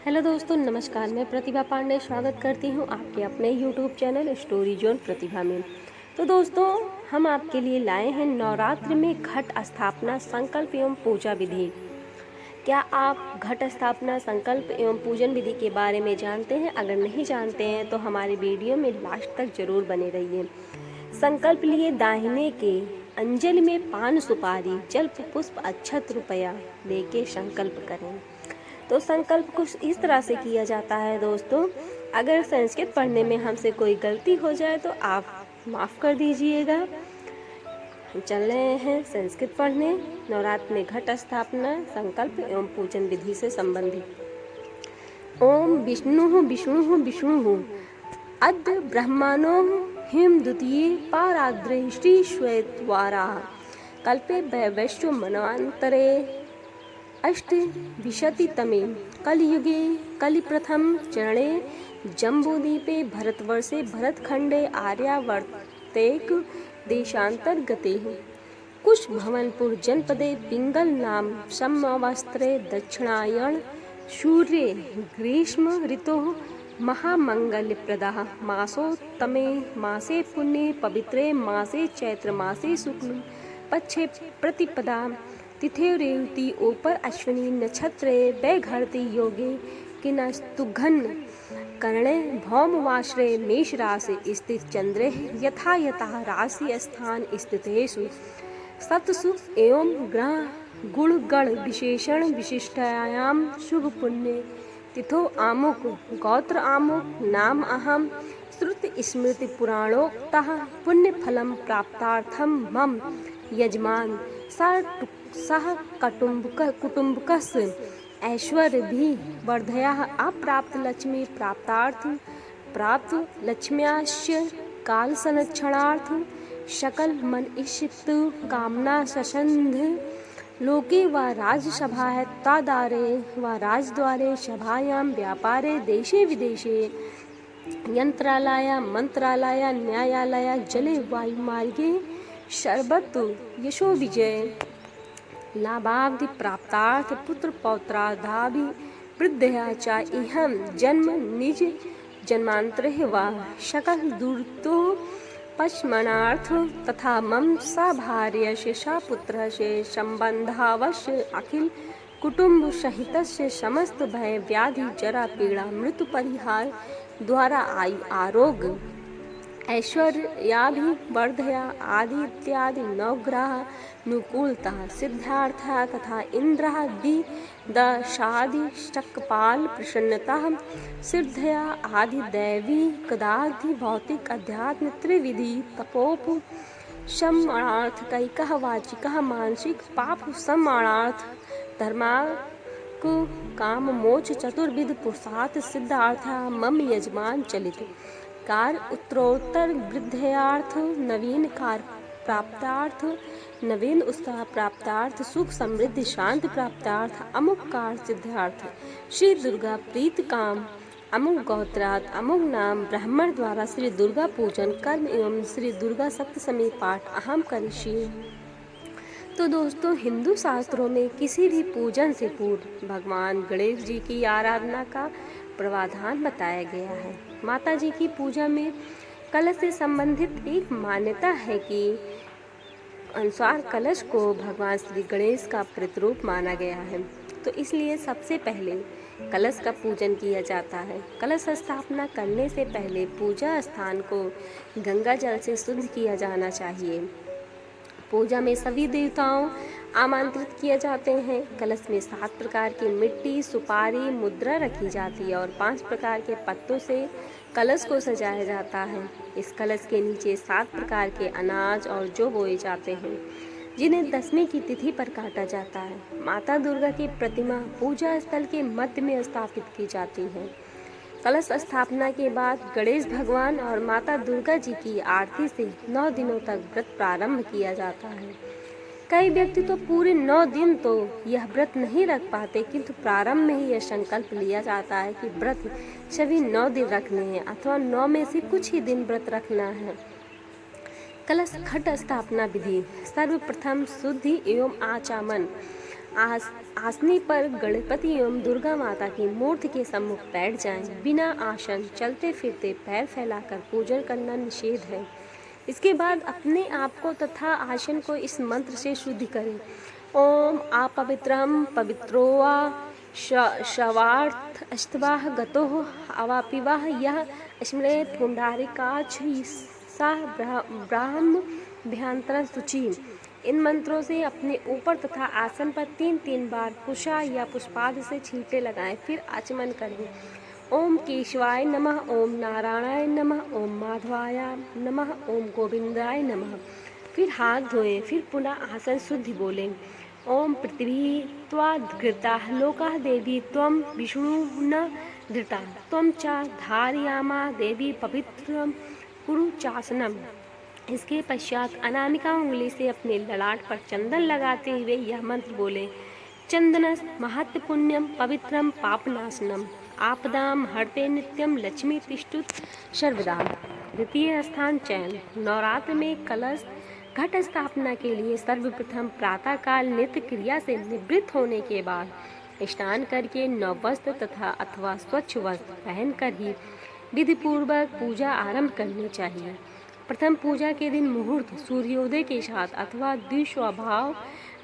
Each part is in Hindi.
हेलो दोस्तों, नमस्कार। मैं प्रतिभा पांडे स्वागत करती हूँ आपके अपने यूट्यूब चैनल स्टोरी जोन प्रतिभा में। तो दोस्तों, हम आपके लिए लाए हैं नवरात्रि में घट स्थापना संकल्प एवं पूजा विधि। क्या आप घट स्थापना संकल्प एवं पूजन विधि के बारे में जानते हैं? अगर नहीं जानते हैं तो हमारे वीडियो में लास्ट तक जरूर बने रहिए। संकल्प लिए दाहिने के अंजलि में पान सुपारी जल पुष्प अक्षत रुपया लेके संकल्प करें। तो संकल्प कुछ इस तरह से किया जाता है दोस्तों। अगर संस्कृत पढ़ने में हमसे कोई गलती हो जाए तो आप माफ़ कर दीजिएगा। हम चल रहे हैं संस्कृत पढ़ने। नवरात्र में घट स्थापना संकल्प एवं पूजन विधि से संबंधित। ओम विष्णु विष्णु विष्णु अद्य ब्रह्मणो हिम द्वितीय पाराद्रे श्री श्वेतवारा कल्पे वैवस्व मनवान्तरे अष्टविंशतितमे कलियुगे कलिप्रथम चरणे जम्बूद्वीपे भरतवर्षे भरतखंडे आर्यावर्तेक देशान्तर्गते कुशभवनपुर जनपदे पिंगल नाम समवस्त्रे दक्षिणायन सूर्ये ग्रीष्म ऋतुः महामंगलप्रदः मासोत्तमे मासे पुण्ये पवित्रे मासे चैत्रमासे शुक्ल पक्षे प्रतिपदा तिथे रेवती ऊपर अश्विनी नक्षत्रे वैघरती योगे किनस्तुघ्न कर्णे भौमवाश्रे मेष राशि स्थित चंद्रे यथा यथा राशि स्थान स्थितेषु सत्सु एवं ग्रह गुण गण विशेषण विशिष्टायां शुभ पुण्य तिथो आमुक गोत्र आमुक नाम अहम श्रुति स्मृति पुराणोक्तः पुण्य फलम प्राप्तार्थम मम यजमान सह कुटुंबकस्य ऐश्वर्य भी वर्धया अप्राप्त लक्ष्मी प्राप्तार्थ प्राप्त लक्ष्म्यास्य काल संरक्षणार्थ सकल मन इष्ट कामना ससंध लोके व राजसभा तादारे व राजद्वारे सभायां व्यापारे देशे विदेशे यंत्रालय मंत्रालय न्यायालय जले वायुमार्गे सर्वत्र यशो विजय लाभाब्धि प्राप्तार्थ पुत्र पौत्रादाभि वृद्धया च इहं जन्म निज जन्मांतरे व सकल दुर्तो पश्मनार्थ तथा मम सभार्यस्य सपुत्रस्य संबंधावश्य अखिल कुटुंब सहितस्य समस्त भय व्याधि जरा पीड़ा मृत्यु परिहार द्वारा आयु आरोग्य ऐश्वर्याभि वर्धया आदि इत्यादि नवग्रह अनुकूलता सिद्धार्था तथा इंद्रादि दशादि शकपाल प्रसन्नता सिद्धया आदि दैवी कदादि भौतिक अध्यात्म त्रिविधि तपोप सम्मानार्थ कैकः वाचिकः मानसिक पाप सम्मानार्थ धर्मार्थ काम मोक्ष चतुर्विध पुरुषार्थ सिद्धार्थ मम यजमान चलित कार उत्तरोत्तर वृद्ध्यार्थ नवीन कार प्राप्तार्थ नवीन उत्साह प्राप्तार्थ सुख समृद्धि शांति प्राप्तार्थ अमुक कार सिद्धार्थ श्री दुर्गा प्रीत काम अमुक गोत्रात अमुक नाम ब्राह्मण द्वारा श्री दुर्गा पूजन कर्म एवं श्री दुर्गा सप्तमी पाठ अहम करिष्ये। तो दोस्तों, हिंदू शास्त्रों में किसी भी पूजन से पूर्व भगवान गणेश जी की आराधना का प्रावधान बताया गया है। माता जी की पूजा में कलश से संबंधित एक मान्यता है कि अनुसार कलश को भगवान श्री गणेश का प्रतिरूप माना गया है, तो इसलिए सबसे पहले कलश का पूजन किया जाता है। कलश स्थापना करने से पहले पूजा स्थान को गंगा जल से शुद्ध किया जाना चाहिए। पूजा में सभी देवताओं आमंत्रित किए जाते हैं। कलश में 7 प्रकार की मिट्टी सुपारी मुद्रा रखी जाती है और 5 प्रकार के पत्तों से कलश को सजाया जाता है। इस कलश के नीचे 7 प्रकार के अनाज और जौ बोए जाते हैं, जिन्हें दशमी की तिथि पर काटा जाता है। माता दुर्गा की प्रतिमा पूजा स्थल के मध्य में स्थापित की जाती है। कलश स्थापना के बाद गणेश भगवान और माता दुर्गा जी की आरती से 9 दिनों तक व्रत प्रारंभ किया जाता है। कई व्यक्ति तो पूरे 9 दिन तो यह व्रत नहीं रख पाते, किंतु प्रारंभ में ही यह संकल्प लिया जाता है कि व्रत सभी 9 दिन रखने हैं अथवा 9 में से कुछ ही दिन व्रत रखना है। कलश घट स्थापना विधि। सर्वप्रथम शुद्धि एवं आचमन आसनी पर गणपति एवं दुर्गा माता की मूर्ति के सम्मुख बैठ जाएं। बिना आसन चलते फिरते पैर फैलाकर पूजन करना निषेध है। इसके बाद अपने आप को तथा आसन को इस मंत्र से शुद्ध करें। ओम अपवित्रम पवित्रो वा शवार्थ अस्तवाह गतो अवापिवाह यह स्मृत पुंडारिकाक्ष सा ब्राह्म भ्यांतर शुचि। इन मंत्रों से अपने ऊपर तथा आसन पर 3-3 बार कुशा या पुष्पाद से छींटे लगाएं, फिर आचमन करें। ओम केशवाय नमः, ओम नारायणाय नमः, ओम माधवाय नमः, ओम गोविंदाय नमः। फिर हाथ धोएं, फिर पुनः आसन शुद्ध बोलें। ओम पृथ्वी त्वाद्घृता लोकाः देवी त्वं विष्णु न धृता त्वं च धारयामा देवी पवित्रं कुरु चासनम। इसके पश्चात अनामिका उंगली से अपने ललाट पर चंदन लगाते हुए यह मंत्र बोले। चंदनस महत्व पुण्यम पवित्रम पापनाशनम आपदाम हरते नित्यम लक्ष्मी तिष्ठुत सर्वदा। द्वितीय स्थान चयन। नवरात्र में कलश घट स्थापना के लिए सर्वप्रथम प्रातःकाल नित्य क्रिया से निवृत्त होने के बाद स्नान करके नव वस्त्र तथा अथवा स्वच्छ वस्त्र पहनकर ही विधि पूर्वक पूजा आरंभ करनी चाहिए। प्रथम पूजा के दिन मुहूर्त सूर्योदय के साथ अथवा द्विस्वभाव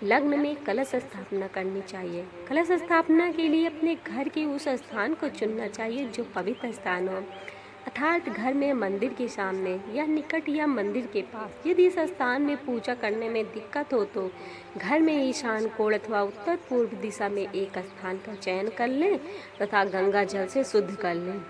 लग्न में कलश स्थापना करनी चाहिए। कलश स्थापना के लिए अपने घर के उस स्थान को चुनना चाहिए जो पवित्र स्थान हो, अर्थात घर में मंदिर के सामने या निकट या मंदिर के पास। यदि इस स्थान में पूजा करने में दिक्कत हो तो घर में ईशान कोण अथवा उत्तर पूर्व दिशा में एक स्थान का चयन कर लें तथा गंगा जल से शुद्ध कर लें।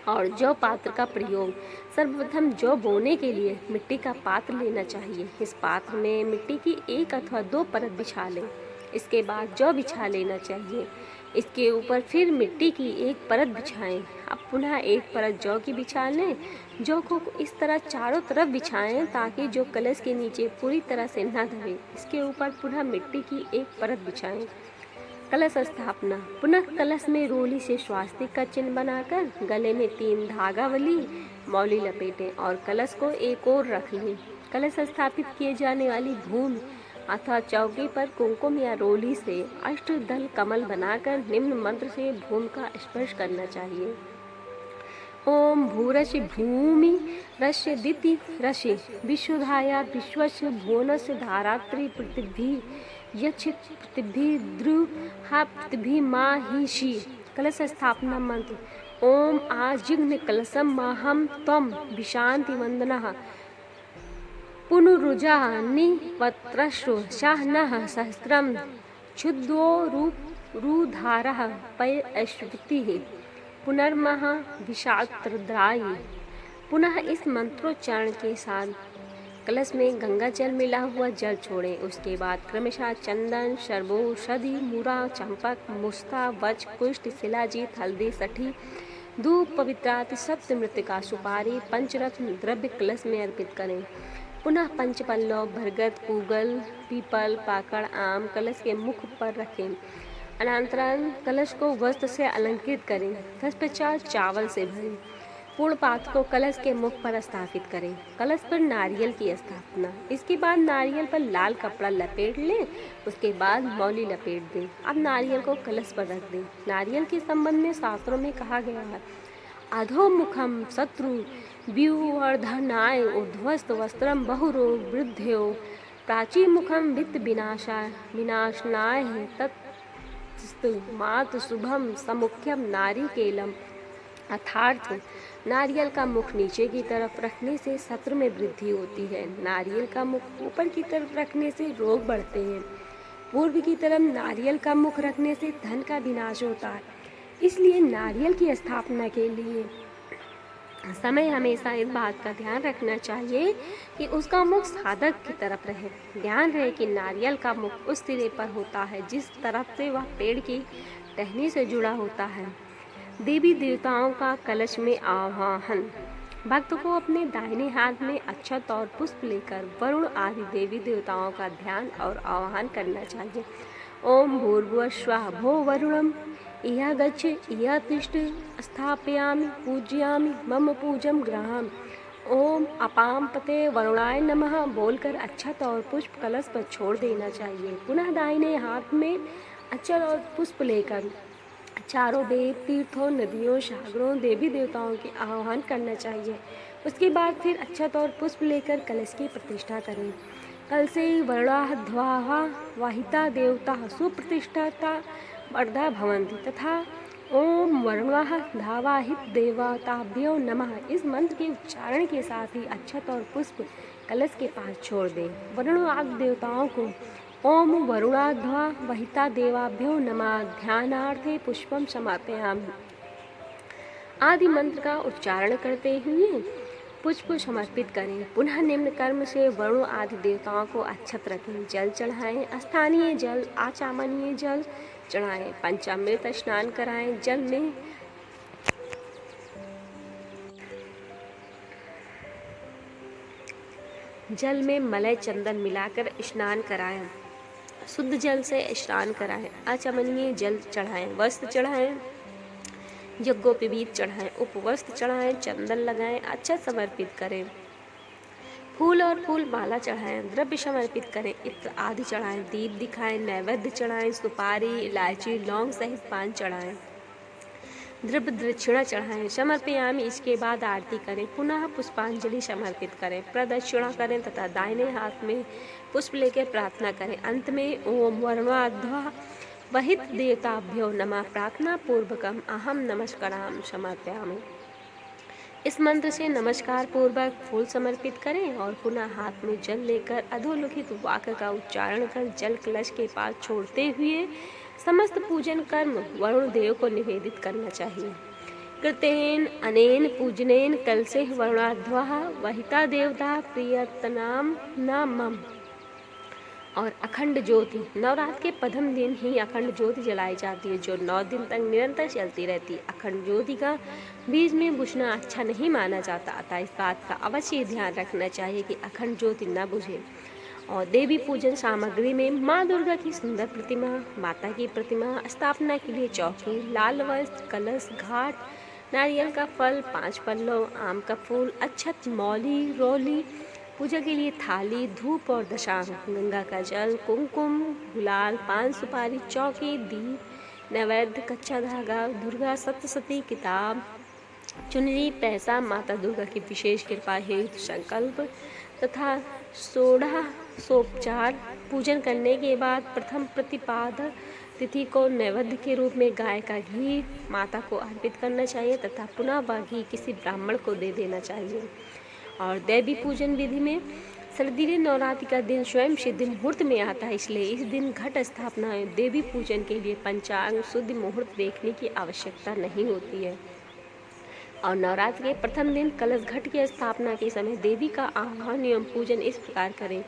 और जौ पात्र का प्रयोग। सर्वप्रथम जौ बोने के लिए मिट्टी का पात्र लेना चाहिए। इस पात्र में मिट्टी की 1 अथवा 2 परत बिछा लें। इसके बाद जौ बिछा लेना चाहिए। इसके ऊपर फिर मिट्टी की 1 परत बिछाएं। अब पुनः 1 परत जौ की बिछा लें। जौ को इस तरह चारों तरफ बिछाएं ताकि जो कलश के नीचे पूरी तरह से न दबे। इसके ऊपर पुनः मिट्टी की 1 परत बिछाएं। कलश स्थापना। पुनः कलश में रोली से स्वास्तिक का चिन्ह बनाकर गले में 3 धागावली मौली लपेटें और कलश को एक ओर रख लें। कलश स्थापित किए जाने वाली भूमि अथवा चौकी पर कुमकुम या रोली से अष्टदल कमल बनाकर निम्न मंत्र से भूमि का स्पर्श करना चाहिए। ओम भूरस्य भूमि रस्य दिति रसि विश्वधाया विश्वस्य भुवनस्य धारात्री पृथिवी यच्छ पृथिवी द्रुहा पृथिवी माहिषी। कलश स्थापना मंत्र। ओम आजिघ्न कलशम माहम त्वं विशांति वंदनः पुनरुजा निपत्रश्रु शाहनः सहस्रम क्षुद्रो रूधारः पय अश्वतिः पुनर्मः विषात्रद्रायी। पुनः इस मंत्रोच्चारण के साथ कलश में गंगा जल मिला हुआ जल छोड़ें। उसके बाद क्रमशः चंदन, सर्वौषधि, मूरा, चंपक, मुस्ता, वच, कुष्ठ, शिलाजीत, हल्दी, सठी, धूप, पवित्राति, सप्त मृतिका, सुपारी, पंचरत्न द्रव्य कलश में अर्पित करें। पुनः पंचपल्लव, बरगद, पूगल, पीपल, पाकड़, आम कलश के मुख पर रखें। अनंतरम कलश को वस्त्र से अलंकृत करें। तत्पश्चात चावल से भरें। पूर्ण पात्र को कलश के मुख पर स्थापित करें। कलश पर नारियल की स्थापना। इसके बाद नारियल पर लाल कपड़ा लपेट लें। उसके बाद मौली लपेट दें। अब नारियल को कलश पर रख दें। नारियल के संबंध में शास्त्रों में कहा गया है, अधोमुखम शत्रु व्यूवर्धनाय ऊर्ध्वस्त वस्त्रम बहुरो वृद्धयो प्राचीमुखम वित्त विनाशनाय तत्स्तु मात शुभम समुख्यम नारिकेलम। अर्थात नारियल का मुख नीचे की तरफ रखने से शत्रु में वृद्धि होती है। नारियल का मुख ऊपर की तरफ रखने से रोग बढ़ते हैं। पूर्व की तरफ नारियल का मुख रखने से धन का विनाश होता है। इसलिए नारियल की स्थापना के लिए समय हमेशा इस बात का ध्यान रखना चाहिए कि उसका मुख साधक की तरफ रहे। ध्यान रहे कि नारियल का मुख उस सिरे पर होता है जिस तरफ से वह पेड़ की टहनी से जुड़ा होता है। देवी देवताओं का कलश में आवाहन। भक्त को अपने दाहिने हाथ में अक्षत और पुष्प लेकर वरुण आदि देवी देवताओं का ध्यान और आवाहन करना चाहिए। ओम भूर्भुवः स्वः भो वरुणम इह गच्छ इह तिष्ठ स्थापयामि पूजयामि मम पूजम ग्रहम्। ओम अपाम पते वरुणाय नमः बोलकर अक्षत और पुष्प कलश पर छोड़ देना चाहिए। पुनः दाहिने हाथ में अक्षत और पुष्प लेकर चारों वेद, तीर्थों, नदियों, सागरों, देवी देवताओं के आह्वान करना चाहिए। उसके बाद फिर अक्षत और पुष्प लेकर कलश की प्रतिष्ठा करें। कलशे वर्णाः ध्वाः वाहिता देवता सुप्रतिष्ठिता वर्धा भवन्ति तथा ओम वर्णाः धावाहित देवताभ्यो नमः इस मंत्र के उच्चारण के साथ ही अक्षत और पुष्प कलश के पास छोड़ दें। वरुण आदि देवताओं को ओम वरुणाध्वा वहिता देवाभ्यो नमः ध्यानार्थे पुष्पम समर्पयामि आदि मंत्र का उच्चारण करते हुए पुष्प समर्पित करें। पुनः निम्न कर्म से वरुण आदि देवताओं को अक्षत रखें, जल चढ़ाएं, स्थानीय जल आचमनीय जल चढ़ाएं, पंचामृत स्नान कराएं, जल में मलय चंदन मिलाकर स्नान कराएं, शुद्ध जल से स्नान कराएं, आचमनीय जल चढ़ाएं, वस्त्र चढ़ाएं, यज्ञोपवीत चढ़ाएं, उपवस्त्र चढ़ाएं, चंदन लगाएं, अक्षत समर्पित करें, फूल और फूल माला चढ़ाएं, द्रव्य समर्पित करें, इत्र आदि चढ़ाएं, दीप दिखाएं, नैवेद्य चढ़ाएं, सुपारी इलायची लौंग सहित पान चढ़ाएं, द्रव्य दक्षिणा चढ़ाएं, समर्पयामि इसके बाद आरती करें, पुनः पुष्पांजलि समर्पित करें, प्रदक्षिणा करें तथा दाहिने हाथ में पुष्प लेकर प्रार्थना करें। अंत में ओम वर्णाध्वा वहित देवताभ्यो नमः प्रार्थना पूर्वकम अहम नमस्काराम समर्पयामि इस मंत्र से नमस्कार पूर्वक फूल समर्पित करें और पुनः हाथ में जल लेकर अधोलिखित वाक्य का उच्चारण कर जल कलश के पास छोड़ते हुए समस्त पूजन कर्म वरुण देव को निवेदित करना चाहिए। कृतेन अनेन पूजनेन कलशे वरुणाध्वः वहिता देवता प्रियतनाम नामम और अखंड ज्योति नवरात्र के प्रथम दिन ही अखंड ज्योति जलाई जाती है जो 9 दिन तक निरंतर चलती रहती है। अखंड ज्योति का बीच में बुझना अच्छा नहीं माना जाता, अतः इस बात का अवश्य ध्यान रखना चाहिए कि अखंड ज्योति न बुझे। और देवी पूजन सामग्री में माँ दुर्गा की सुंदर प्रतिमा, माता की प्रतिमा, स्थापना के लिए चौकी, लाल वस्त्र, कलश, घाट, नारियल का फल, 5 पल्लव, आम का फूल, अक्षत, मौली, रोली, पूजा के लिए थाली, धूप और दशांग, गंगा का जल, कुमकुम, गुलाल, पान सुपारी, चौकी, दीप, नैवेद्य, कच्चा धागा, दुर्गा सप्तशती किताब, चुनरी, पैसा, माता दुर्गा की विशेष कृपा हेतु संकल्प तथा षोडशोपचार। पूजन करने के बाद प्रथम प्रतिपाद तिथि को नैवेद्य के रूप में गाय का घी माता को अर्पित करना चाहिए तथा पुनः वह घी किसी ब्राह्मण को दे देना चाहिए। और देवी पूजन विधि में सर्दीय नवरात्रि का दिन स्वयं सिद्ध मुहूर्त में आता है, इसलिए इस दिन घट स्थापना देवी पूजन के लिए पंचांग शुद्ध मुहूर्त देखने की आवश्यकता नहीं होती है। और नवरात्रि के प्रथम दिन कलश घट की स्थापना के समय देवी का आह्वान एवं पूजन इस प्रकार करें।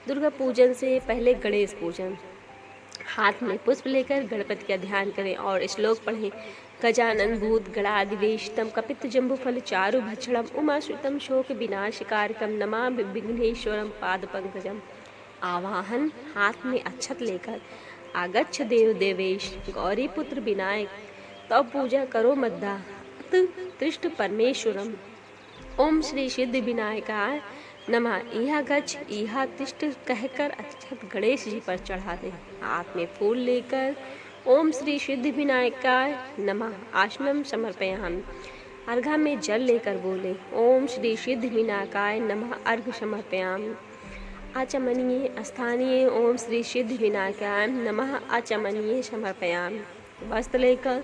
दुर्गा पूजन से पहले गणेश पूजन, हाथ में पुष्प लेकर गणपति का ध्यान करें और श्लोक पढ़ें। गजानन भूत गणाधिवेशितम कपित जम्बुफल चारु भक्षणम उमाश्रितम शोक विनाशकारकम नमामि विघ्नेश्वरम पाद पंकजम। आवाहन, हाथ में अक्षत लेकर आगच्छ देव देवेश गौरी पुत्र विनायक तब पूजा करो मद्दा तृष्ट परमेश्वरम। ओम श्री सिद्ध विनायकाय नमः इहा गच्छ इहा तिष्ठ कहकर अक्षत गणेश जी पर चढ़ा दें। हाथ में फूल लेकर ओम श्री सिद्ध विनायकाय नमः आसनम समर्पयामि। अर्घा में जल लेकर बोले ओम श्री सिद्ध विनायकाय नमः अर्घ समर्पयामि। आचमनीय स्थानीय ओम श्री सिद्ध विनायकाय नमः आचमनीय समर्पयामि। वस्त्र लेकर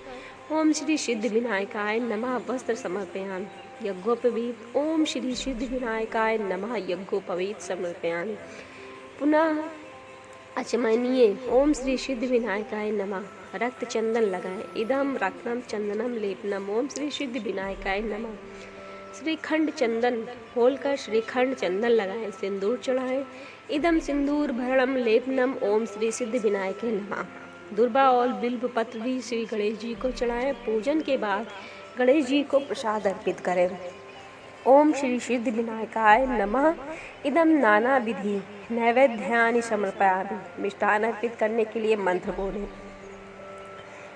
ओम श्री सिद्ध विनायकाय नमः वस्त्र समर्पयामि। यज्ञोपवीत ओम श्री सिद्ध विनायकाय नमः यज्ञोपवीत समर्पयामि। पुनः आचमनीय ओम श्री सिद्ध विनायकाय नमः रक्त चंदन लगाएं। इदम रत्नम चंदनम लेपनम ओम श्री सिद्ध विनायकाय नमः। श्रीखंड चंदन खोलकर श्रीखंड चंदन लगाएं, सिंदूर चढ़ाएं। इदम सिंदूर भरणम लेपनम ओम श्री सिद्ध विनायकाय नमः। दुर्बा और बिल्व पत्र भी श्री गणेश जी को चढ़ाएं। पूजन के बाद गणेश जी को प्रसाद अर्पित करें। ओम श्री सिद्ध विनायकाय नमः। इदम नाना विधि नैवेद्यानि समर्पयामि। मिष्ठान अर्पित करने के लिए मंत्र बोलें।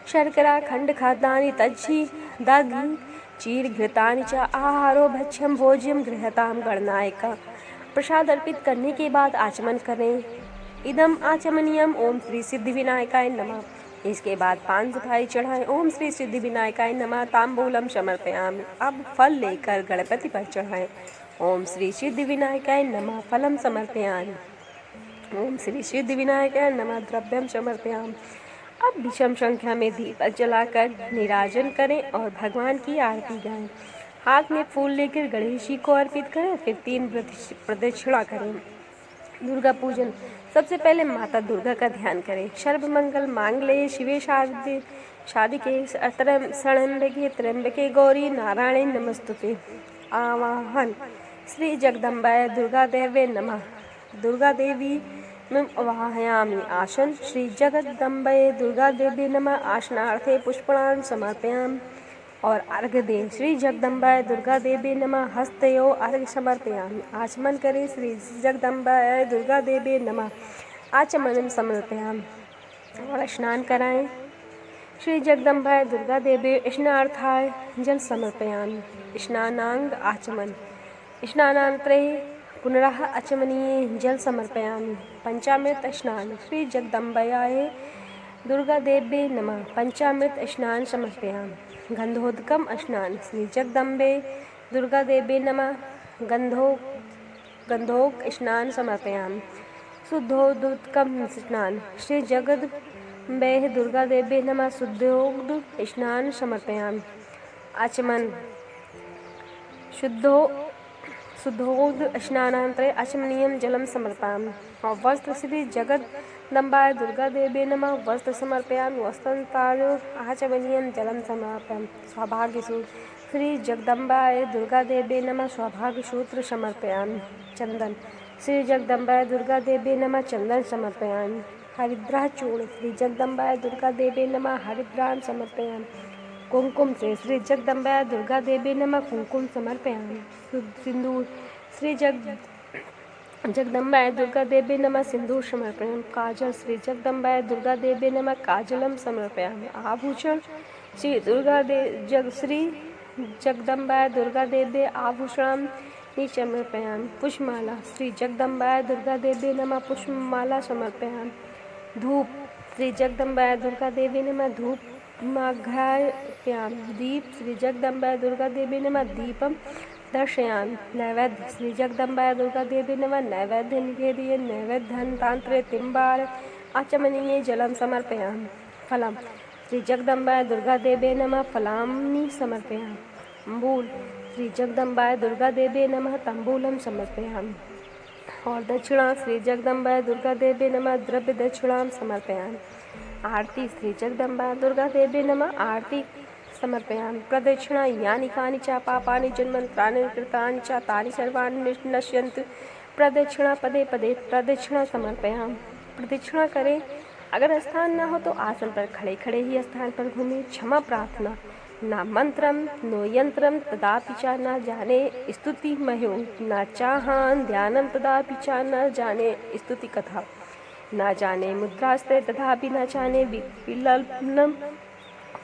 शर्करा खण्डखाद्यानि तज्झि दधि चीरघृतानि च आहारो भक्ष्यम भोज्यम गृहताम गणनायका। प्रसाद अर्पित करने के बाद आचमन करें। इदम आचमनियम ओम श्री सिद्धि विनायकाय नमः। इसके बाद पान सुपारी चढ़ाएं। ओम श्री सिद्धि विनायकाय नमः। तांबूलम समर्पयामि। अब फल लेकर गणपति पर चढ़ाएं। ओम श्री सिद्धि विनायकाय नमः। फलम समर्पयामि। ओम श्री सिद्धि विनायकाय नमः। द्रव्यम समर्पयामि। अब विषम संख्या में दीपक जलाकर निराजन करें और भगवान की आरती गाएं। हाथ में फूल लेकर गणेश जी को अर्पित करें, फिर 3 प्रदक्षिणा करें। दुर्गा पूजन। सबसे पहले माता दुर्गा का ध्यान करें। सर्वमंगल मांगल्ये शिवे साधिके शरण्ये त्र्यंबके गौरी नारायणे नमस्तुते। आवाहन। श्री जगदम्बाय दुर्गा देवे नमः। दुर्गा देवी आवाहयामि। आसन। श्री जगदम्बाय दुर्गा देवी नमः। आसनार्थे पुष्पाणि समर्पयामि और अर्घ्य दें। श्री जगदम्बाय दुर्गा देवी नमः। हस्तयो अर्घ्य समर्पयामि। आचमन करें। श्री जगदम्बाय दुर्गा देवी नमः। आचमनम समर्पयामि और स्नान कराएं। श्री जगदम्बाय दुर्गा देवी स्नानार्थाय जल समर्पयामि। स्नानांग आचमन। स्नानांतरे पुनः आचमनीय जल समर्पयामि। पंचामृत स्नान। श्री जगदम्बाय दुर्गा देवी नमः। पंचामृत स्नान समर्पयामि। गंधोदकम स्नान। श्री जगदम्बे दुर्गा देवी नमः। गंधोक स्नान समर्पयामि। शुद्धोदकम स्नान। श्री जगदम्बे दुर्गा देवी नमः। शुद्धोद स्नान समर्पयामि। आचमन। शुद्धोद स्नानांतरे आचमनीयम जलम समर्पयामि और वस्त्र। श्री जगदम्बाय दुर्गा देवी नमः। वस्त्र समर्पयामि। वस्त्रांतरे आचमनीयम जलम समर्पयामि। सौभाग्य सूत्र। श्री जगदम्बाय दुर्गा देवी नमः। सौभाग्य सूत्र समर्पयामि। चंदन। श्री जगदम्बाय दुर्गा देवी नमः। चंदन समर्पयामि। हरिद्रा चूर्ण। श्री जगदम्बाय दुर्गा देवी नमः। हरिद्रान समर्पयामि। कुमकुम से। श्री जगदम्बाय दुर्गा देवी नमः। कुमकुम समर्पयामि। सिंदूर। श्री जगदम्बाय दुर्गा देवी नमः। सिंदूर समर्पयामि। काजल। श्री जगदम्बाय दुर्गा देवी नमः। काजलम समर्पयामि। आभूषण। श्री जगदम्बाय दुर्गा देवी आभूषणं समर्पयामि। पुष्पमाला। श्री जगदम्बाय दुर्गा देवी नमः। पुष्पमाला समर्पयामि। धूप। श्री जगदम्बाय दुर्गा देवी नमः। धूप माघ्रापयामि। दीप। श्री जगदम्बाय दुर्गा देवी नमः। दीपम दर्शयामि। नैवेद्य। श्री जगदम्बाय दुर्गा देवी नमः। नैवेद्य निवेदये। नैवेद्यं तांत्रे तिम्बार आचमनीय जलम समर्पयामि। फलम। श्री जगदम्बाय दुर्गा देवी नमः। फलानि समर्पयामि। तंबूल। श्री जगदम्बाय दुर्गा देवी नमः। तंबूलम समर्पयामि और दक्षिणा। श्री जगदम्बाय दुर्गा देवी नमः। द्रव्य दक्षिणां समर्पयामि। आरती। श्री जगदम्बाय दुर्गा देवी नमः। आरती समर्पयामि। प्रदक्षिणा। यानि कानि च पापानि जन्मन्त्राणि कृतानि च तानि सर्वाणि नश्यन्तु। प्रदक्षिणा। पदे पदे प्रदक्षिणा समर्पयामि। प्रदक्षिणा करें। अगर स्थान न हो तो आसन पर खड़े खड़े ही स्थान पर घूमें। क्षमा प्रार्थना। न मंत्रम नो यंत्रम तदापि च न जाने स्तुति मह्यो न चाहान ध्यानम तदापि च न जाने स्तुति कथा न जाने मुद्रास्ते तथापि न जाने विलल्पनम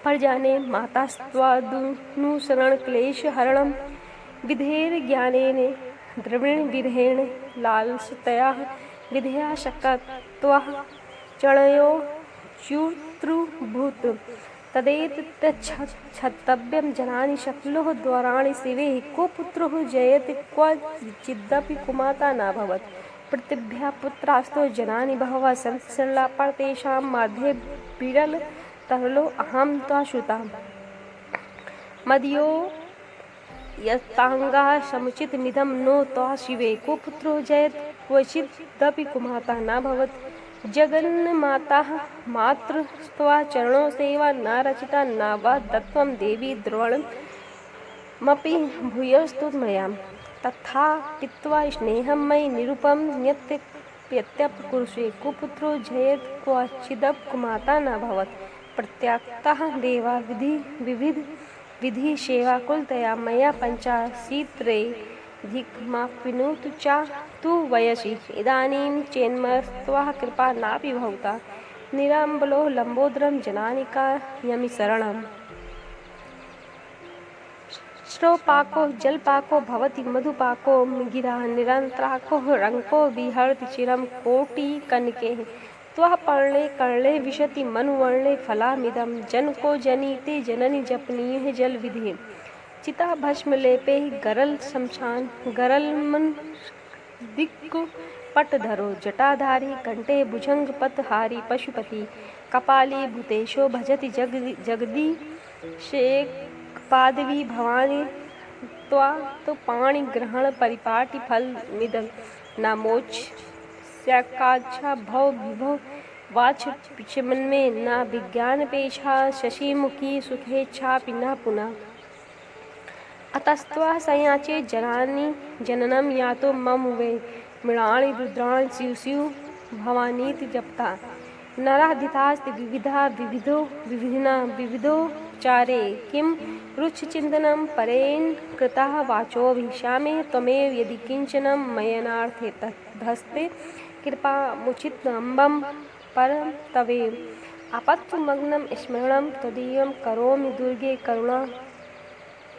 पर जाने मातास्त्वादुनुसरण क्लेश हरणम विधेर ज्ञानेन द्रविण विधेन लालसतया विधेया शक्त्वा चणयो च्युतृभूत तदेतच्छत्तव्यं जनानि शक्लोः द्वाराणि शिवे को पुत्रो जयति क्वचिदपि कुमाता न भवत् पृथिव्याः पुत्रास्तो जनानि बहवः सन्ति सरला परतेषां मध्ये विरल तरलो अहं त्वाश्रुताम् मदीयो यस्तांगाः समुचितमिदं नो त्वा शिवे को पुत्रो जयति क्वचिदपि कुमाता न भवत् जगन्माता मातृस्त्वा चरणों सेवा न रचिता न वा दत्वं देवी द्रोणमपि भूयोस्तु मया तथा पित्वा स्नेहं मयि निरूपं यत्यपकुरुषे कुपुत्रो जयेत् क्वचिदपि कुमाता न भवत् प्रत्याक्ताः देवा विधि सेवाकुलतया मया पञ्चाशीत्रे धिक्माप्नुतु च तु वयसि इदानीं चेन्मस्त्वः कृपा नापि भवता निराम्बलो लंबोदरम जनानिका यमि शरणम। श्रोपाको जलपाको भवति मधुपाको गिरा निरंतराको रंको विहरति चिरम कोटि कनके त्वः पर्णे कर्णे विशति मनुवर्णे फलामिदं जनको जनीते जननि जपनीय जल विधे चिता भस्म लेपे गरल शमशान गरल मन दिक्कु पट धरो जटाधारी कंठे भुजंग पतहारी पशुपति कपाली भूतेशो भजति जगदी शेख पादवी भवानी त्वा तो पाणि ग्रहण परिपाटि फल मिदं नामोच स्याकाच्छा भव विभव वाच पिछमन में ना विज्ञान पेशा शशिमुखी सुखेच्छा पिना पुनः अतस्त्वा संयाचे जनानि जननम यातो मम वे मृणाणि रुद्राणि शिव शिव भवानीति जपता नराधितास्ति विविधा विविधो विविधिना विविधो चारे किं रुचिचिन्तनं परेण कृतः वाचोऽभिशामे त्वमेव यदि किञ्चनं मयनार्थे तद्धस्ते कृपामुचितम्बं परं तवेव आपत्तुमग्नं स्मरणं त्वदीयं करोमि दुर्गे करुणा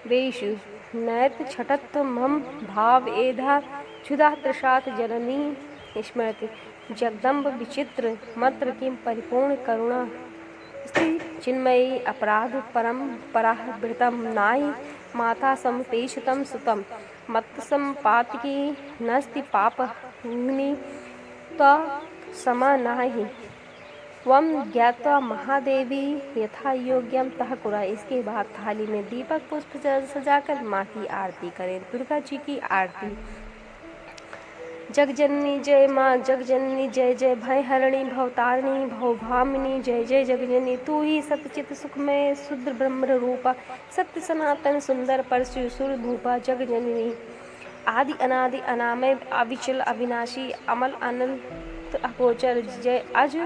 वेषु नयत छटत्व मम भाव एधा क्षुधा तृषात् जननी स्मरति जगदम्ब विचित्र मत्र किं परिपूर्ण करुणा स्त्री चिन्मयी अपराध परम परावृतम नाई माता समपेशितं सुतं मत्सम्पातकी नस्ति पापग्नि समा नाही वम ज्ञात्वा महादेवी यथा योग्यम तह कुरा। इसके बाद थाली में दीपक पुष्प सजाकर माँ की आरती करें। दुर्गा जी की आरती। जगजननी जय माँ जगजननी जय जय भय हरणी भवतारिणी भवभामिनी जय जय जगजननी तू ही सत्यचित सुखमय शुद्ध ब्रह्म रूपा सत्य सनातन सुंदर परशु सुर भूपा जगजननी आदि अनादि अनामय अविचल अविनाशी अमल अनंत अगोचर जय अज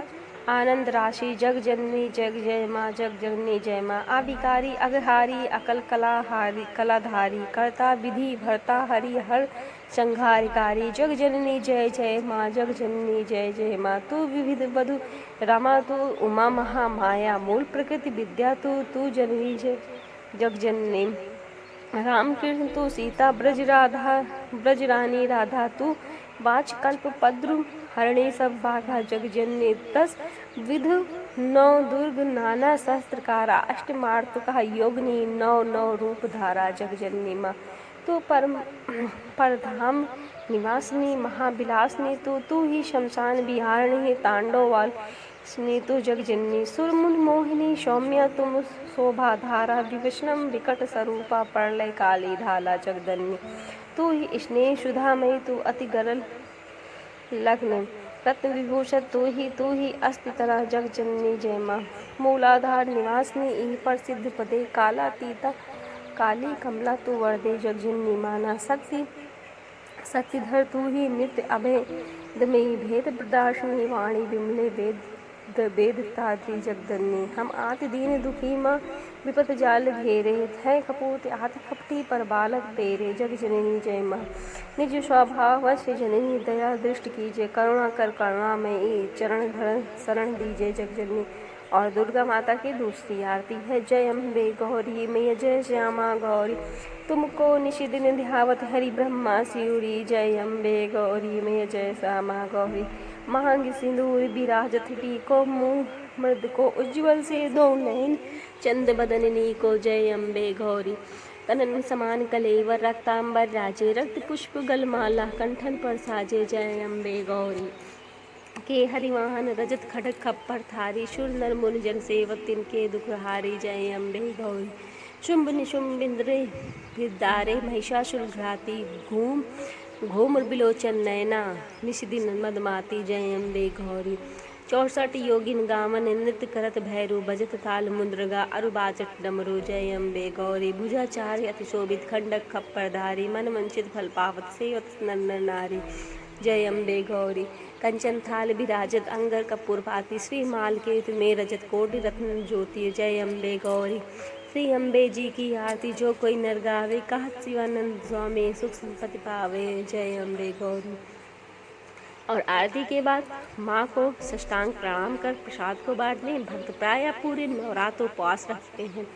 आनंद राशि जगजननी जग जय माँ जगजननी जय माँ आविकारी अग्रहारी अकल कलाहारी कलाधारी कर्ता विधि भरता हरि हर संहारकारी जगजननी जय जय माँ जगजननी जय जय माँ तू विविध वधु रमा तू उमा महामाया मूल प्रकृति विद्या तू जननी जय जगजननी राम कृष्ण तू सीता ब्रज राधा ब्रज रानी राधा तू वाच कल्प पद्रु हरणी सब बाघा जगजननी 10 विध 9 दुर्ग नाना सहस्त्रकारा अष्टमार्तका योगिनी 9 रूप धारा जगजननी माँ तू परधाम निवासिनी महाविलासिनी तू ही शमशान विहारिणी तांडववाल स्नेतु जगजननी सुरमुनि मोहिनी सौम्या तुम शोभा धारा विवशनम विकट स्वरूपा प्रलय काली ढाला जगदन्नी तू ही स्नेह सुधामयी तू अति गरल लग्न रत्न विभूषण तू ही अस्ति तरह जगजननी जय माँ मूलाधार निवासिनी ई प्रसिद्ध पदे कालातीता काली कमला तू वरदे जगजननी माना शक्तिधर तू ही नित्य अभय दमयी भेद प्रदार्शनी वाणी विमले वेद तात्री जगदन्नी हम आति दीन दुखी माँ विपत जाल घेरे है कपूत आति कपटी पर बालक तेरे जगजननी जय माँ निज स्वभाव वश जननी दया दृष्टि कीजिए करुणा कर करुणा में चरण धर शरण दीजिए जगजननी। और दुर्गा माता की दूसरी आरती है जय अम्बे गौरी मैया जय श्यामा गौरी तुमको निशिदिन ध्यावत हरि ब्रह्मा शिवरी जय अम्बे गौरी मैया जय श्यामा गौरी मांग सिंदूर विराजत टीको मुँह मृद को उज्ज्वल से 2 नयन चंद बदननी को जय अम्बे गौरी कनन समान कलेवर रक्तांबर राजे रक्त पुष्प गलमाला कंठन पर साजे जय अम्बे गौरी के हरिवाहन रजत खड़ग खप्पर थारी शुर नर मुनि जन सेवक तिनके दुखहारी जय अम्बे गौरी शुंभ निशुंभ इंद्र गिरदारे महिषासुर घ्राती घूम बिलोचन नयना निशिदिन मदमाती जय अम्बे गौरी 64 योगिन गावन नृत्य करत भैरू बजत ताल मुद्रगा अरुबाचट डमरू जय अम्बे गौरी भुजाचार्य अति शोभित खंडक खप्परधारी मन वंचित फल पावत सेवत नर नारी जय अम्बे गौरी कंचन थाल विराजत अंगर कपूर पाती श्री माल के में रजत कोटि रत्न ज्योति जय अम्बे गौरी श्री अम्बे जी की आरती जो कोई नर गावे कहत शिवानंद स्वामी सुख संपत्ति पावे जय अम्बे गौरी और आरती के बाद माँ को साष्टांग प्रणाम कर प्रसाद को बांटने भक्त प्रायः पूरे नवरात्र उपवास रखते हैं।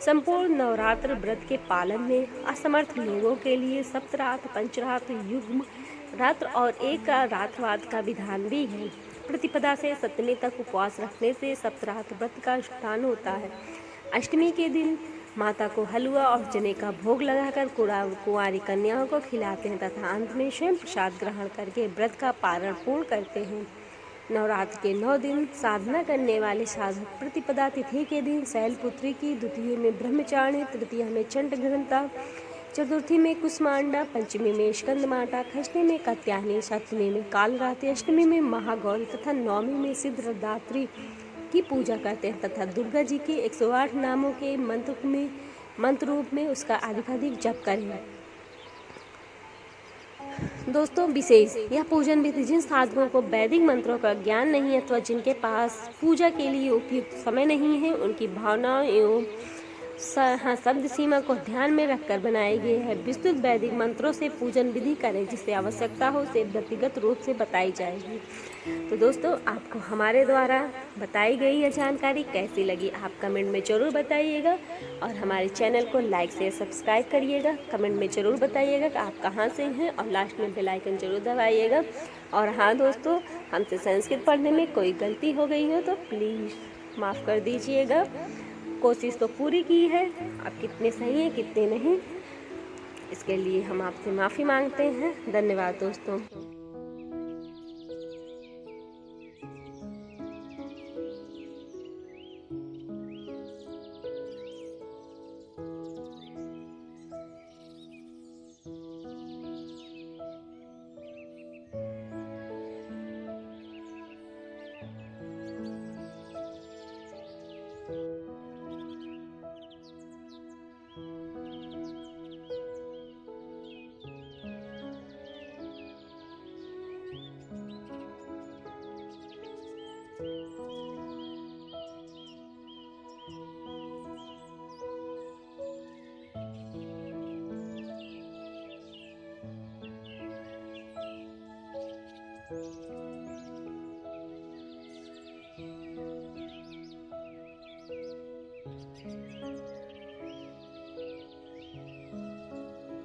संपूर्ण नवरात्र व्रत के पालन में असमर्थ लोगों के लिए सप्तरात्र, पंचरात्र, युग्म रात्र और एक रात्रवाद का विधान भी है। प्रतिपदा से सप्तमी तक उपवास रखने से सप्तरात्र व्रत का अनुष्ठान होता है। अष्टमी के दिन माता को हलवा और चने का भोग लगाकर कुंवारी कन्याओं को खिलाते हैं तथा अंत में स्वयं प्रसाद ग्रहण करके व्रत का पारण पूर्ण करते हैं। नवरात्र के 9 दिन साधना करने वाले साधक प्रतिपदा तिथि के दिन शैलपुत्री की, द्वितीय में ब्रह्मचारिणी, तृतीय में चंडघ्रंता, चतुर्थी में कुष्मांडा, पंचमी में स्कंदमाता, षष्ठी में कात्यायनी, सप्तमी में कालरात्रि, अष्टमी में महागौरी तथा नवमी में सिद्धदात्री की पूजा करते हैं तथा दुर्गा जी के 108 नामों के मंत्र रूप में उसका अधिकाधिक जप करें। दोस्तों, विशेष यह पूजन विधि जिन साधकों को वैदिक मंत्रों का ज्ञान नहीं अथवा जिनके पास पूजा के लिए उपयुक्त समय नहीं है, उनकी भावनाओं एवं शब्द सीमा को ध्यान में रखकर बनाई गई है। विस्तृत वैदिक मंत्रों से पूजन विधि करें, जिसे आवश्यकता हो उसे व्यक्तिगत रूप से बताई जाएगी। तो दोस्तों, आपको हमारे द्वारा बताई गई यह जानकारी कैसी लगी आप कमेंट में ज़रूर बताइएगा और हमारे चैनल को लाइक से सब्सक्राइब करिएगा। कमेंट में ज़रूर बताइएगा कि आप कहाँ से हैं और लास्ट में बेल आइकन ज़रूर दबाइएगा। और हाँ दोस्तों, हमसे संस्कृत पढ़ने में कोई गलती हो गई हो तो प्लीज़ माफ़ कर दीजिएगा। कोशिश तो पूरी की है, आप कितने सही हैं कितने नहीं, इसके लिए हम आपसे माफ़ी मांगते हैं। धन्यवाद दोस्तों।